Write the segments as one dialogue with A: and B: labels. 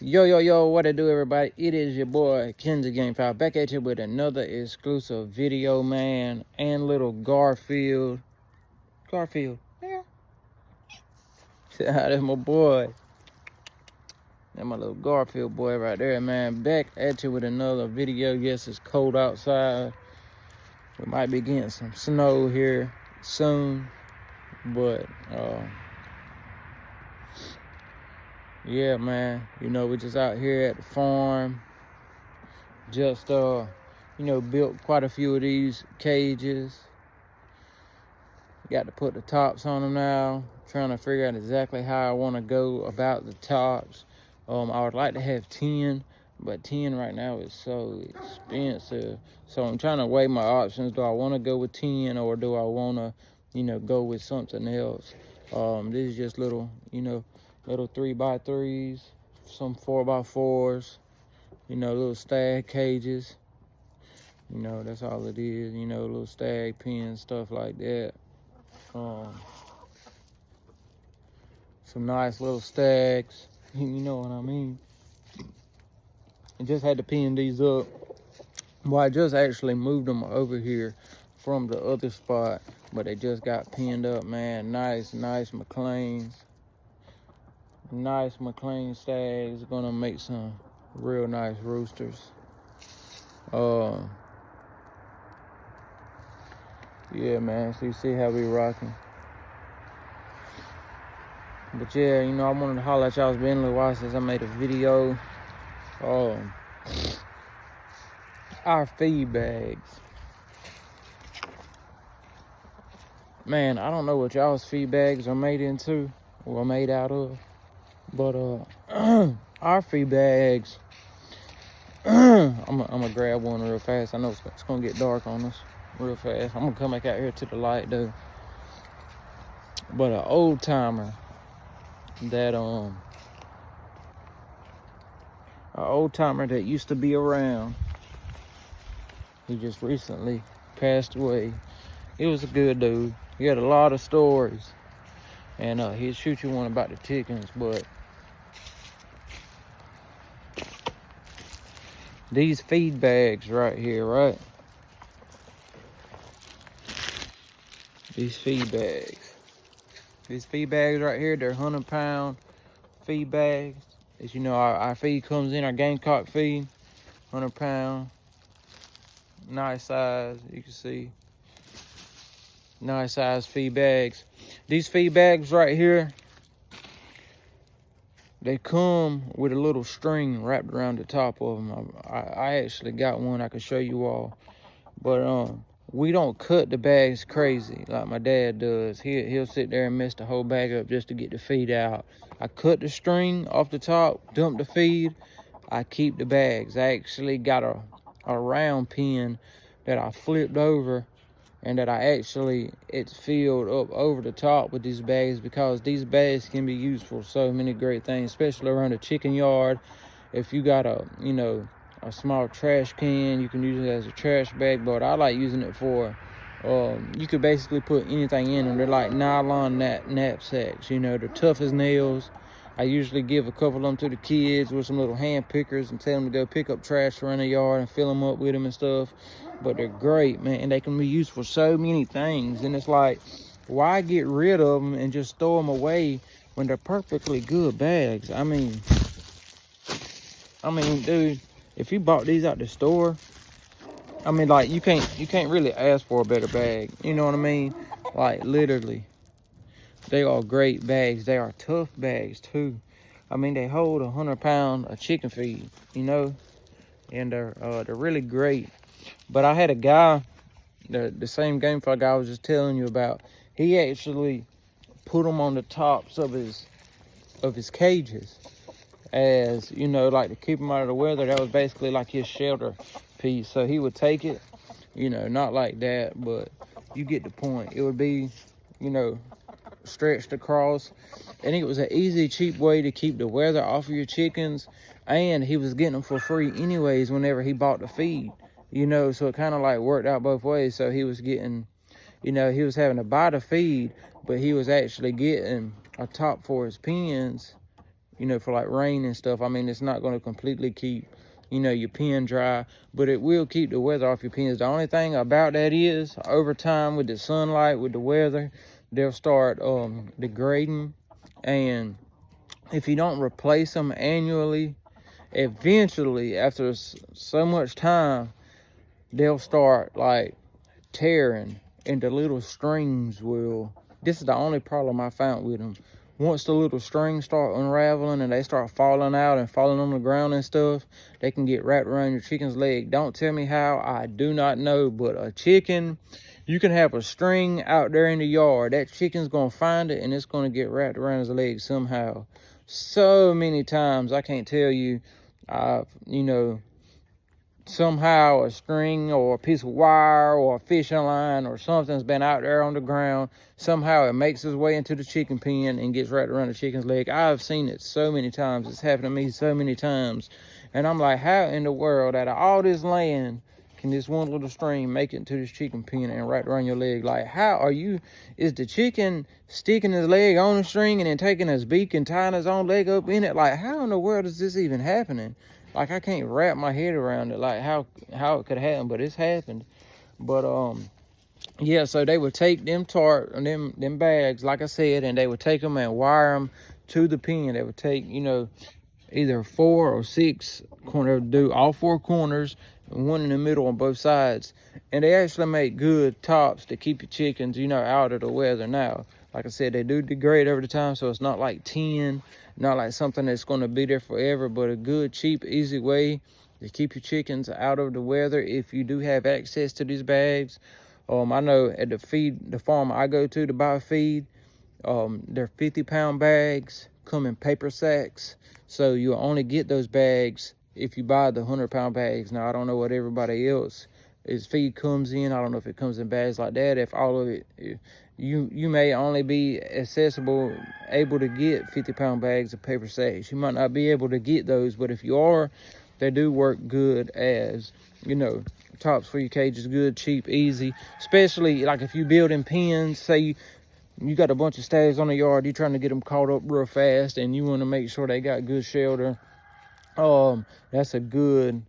A: Yo, what it do, everybody? It is your boy, Kenzie Gamefowl, back at you with another exclusive video, man, and little Garfield. Yeah. That's my boy. That's my little Garfield boy right there, man. Back at you with another video. Yes, it's cold outside. We might be getting some snow here soon, but, yeah, man, we're just out here at the farm. Just, built quite a few of these cages. Got to put the tops on them now. Trying to figure out exactly how I want to go about the tops. I would like to have 10, but 10 right now is so expensive. So I'm trying to weigh my options. Do I want to go with 10 or do I want to, go with something else? This is just little 3x3s, some 4x4s, little stag cages. That's all it is, little stag pens, stuff like that. Some nice little stags, you know what I mean. I just had to pin these up. Well, I just actually moved them over here from the other spot, but they just got pinned up, man. Nice McLeans. Nice McLean stags. Gonna make some real nice roosters. Yeah, man, so you see how we rocking. But yeah, I wanted to holler at y'all. It's been a little while since I made a video. Our feed bags. Man, I don't know what y'all's feed bags are made into or made out of. But our feed bags, I'm gonna grab one real fast. I know it's gonna get dark on us real fast. I'm gonna come back out here to the light though. But an old timer that used to be around, he just recently passed away. He was a good dude. He had a lot of stories, and he'd shoot you one about the chickens. But these feed bags right here, right? These feed bags right here, they're 100-pound feed bags. As our feed comes in, our gamecock feed, 100-pound, nice size, you can see. Nice size feed bags. These feed bags right here, they come with a little string wrapped around the top of them. I actually got one I can show you all. But we don't cut the bags crazy like my dad does. He'll sit there and mess the whole bag up just to get the feed out. I cut the string off the top, dump the feed. I keep the bags. I actually got a round pin that I flipped over, and that it's filled up over the top with these bags, because these bags can be used for so many great things, especially around a chicken yard. If you got a small trash can, you can use it as a trash bag, but I like using it for, you could basically put anything in them. They're like nylon knapsacks, they're tough as nails. I usually give a couple of them to the kids with some little hand pickers and tell them to go pick up trash around the yard and fill them up with them and stuff. But they're great, man, and they can be used for so many things. And it's like, why get rid of them and just throw them away when they're perfectly good bags? I mean, dude, if you bought these at the store, like, you can't really ask for a better bag. You know what I mean? Like, literally, they are great bags. They are tough bags too. They hold 100-pound of chicken feed, and they're really great. But I had a guy, the same Gamefowl guy I was just telling you about. He actually put them on the tops of his cages, as like to keep them out of the weather. That was basically like his shelter piece. So he would take it, not like that, but you get the point. It would be, stretched across, and it was an easy, cheap way to keep the weather off of your chickens. And he was getting them for free anyways whenever he bought the feed, so it kind of like worked out both ways. So he was getting, he was having to buy the feed, but he was actually getting a top for his pens you know, for like rain and stuff. I mean, it's not going to completely keep, you know, your pen dry, but it will keep the weather off your pens. The only thing about that is, over time, with the sunlight, with the weather, they'll start degrading. And if you don't replace them annually, eventually, after so much time, they'll start like tearing, and the little strings will. This is the only problem I found with them. Once the little strings start unraveling and they start falling out and falling on the ground and stuff, they can get wrapped around your chicken's leg. Don't tell me how, I do not know, but a chicken, you can have a string out there in the yard. That chicken's gonna find it and it's gonna get wrapped around his leg somehow. So many times, I can't tell you. You know, somehow a string or a piece of wire or a fishing line or something's been out there on the ground. Somehow it makes its way into the chicken pen and gets wrapped around the chicken's leg. I've seen it so many times. It's happened to me so many times. And I'm like, how in the world, out of all this land, can this one little string make it into this chicken pen and wrap around your leg? Like, how are you, is the chicken sticking his leg on the string and then taking his beak and tying his own leg up in it? Like, how in the world is this even happening? Like, I can't wrap my head around it, like how it could happen, but it's happened. But yeah, so they would take them them bags, like I said, and they would take them and wire them to the pen. They would take, you know, either 4 or 6 corners, do all 4 corners, and one in the middle on both sides. And they actually make good tops to keep your chickens, you know, out of the weather. Now, like I said, they do degrade over the time, so it's not like tin, not like something that's going to be there forever, but a good, cheap, easy way to keep your chickens out of the weather if you do have access to these bags. I know at the farm I go to buy feed, they're 50-pound bags, come in paper sacks, so you'll only get those bags if you buy the 100-pound bags. Now, I don't know what everybody else, its feed comes in. I don't know if it comes in bags like that. If all of it, you may only be able to get 50-pound bags of paper sacks. You might not be able to get those, but if you are, they do work good as, you know, tops for your cages. Good, cheap, easy. Especially like if you build in pens, say you got a bunch of stags on the yard, you're trying to get them caught up real fast, and you want to make sure they got good shelter. That's a good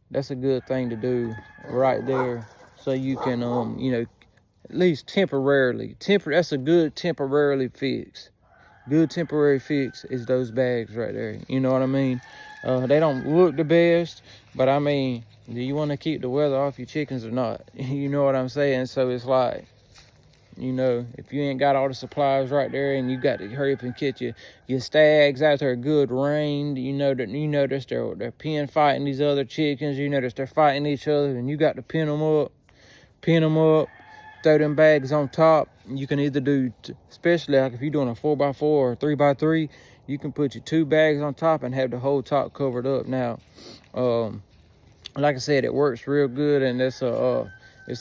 A: thing to do right there, so you can you know, at least temporarily, that's a good temporary fix. Good temporary fix is those bags right there. You know what I mean? They don't look the best, but I mean, do you want to keep the weather off your chickens or not? You know what I'm saying? So it's like, you know, if you ain't got all the supplies right there and you got to hurry up and catch your stags out there good rain, you notice they're pen fighting these other chickens, you notice they're fighting each other, and you got to pin them up, throw them bags on top. You can either do, especially like if you're doing a 4x4 or 3x3, you can put your 2 bags on top and have the whole top covered up. Now, like I said, it works real good, and it's a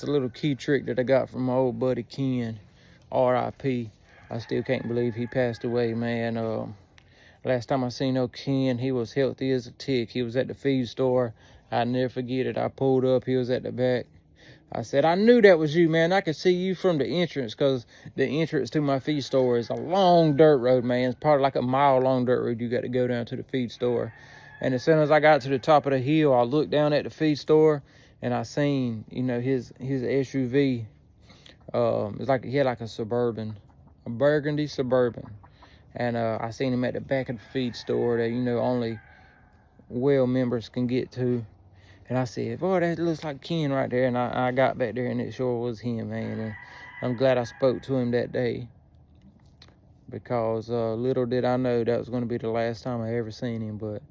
A: little key trick that I got from my old buddy Ken, R.I.P. I still can't believe he passed away, man. Last time I seen old Ken, he was healthy as a tick. He was at the feed store. I'll never forget it. I pulled up, he was at the back. I said, I knew that was you, man. I could see you from the entrance, because the entrance to my feed store is a long dirt road, man. It's probably like a mile-long dirt road you got to go down to the feed store. And as soon as I got to the top of the hill, I looked down at the feed store, and I seen, you know, his SUV. It's like he had like a burgundy Suburban. And I seen him at the back of the feed store that, you know, only well members can get to. And I said, boy, that looks like Ken right there. And I got back there, and it sure was him, man. And I'm glad I spoke to him that day, because little did I know that was going to be the last time I ever seen him. But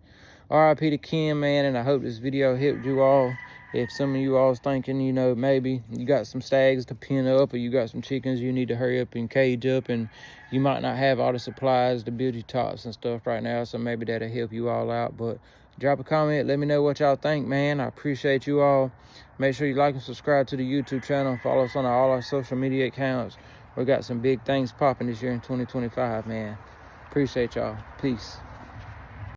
A: R.I.P. to Ken, man, and I hope this video helped you all. If some of you all is thinking, you know, maybe you got some stags to pin up, or you got some chickens you need to hurry up and cage up, and you might not have all the supplies to build your tops and stuff right now, so maybe that'll help you all out. But drop a comment, let me know what y'all think, man. I appreciate you all. Make sure you like and subscribe to the YouTube channel, and follow us on all our social media accounts. We got some big things popping this year in 2025, man. Appreciate y'all. Peace.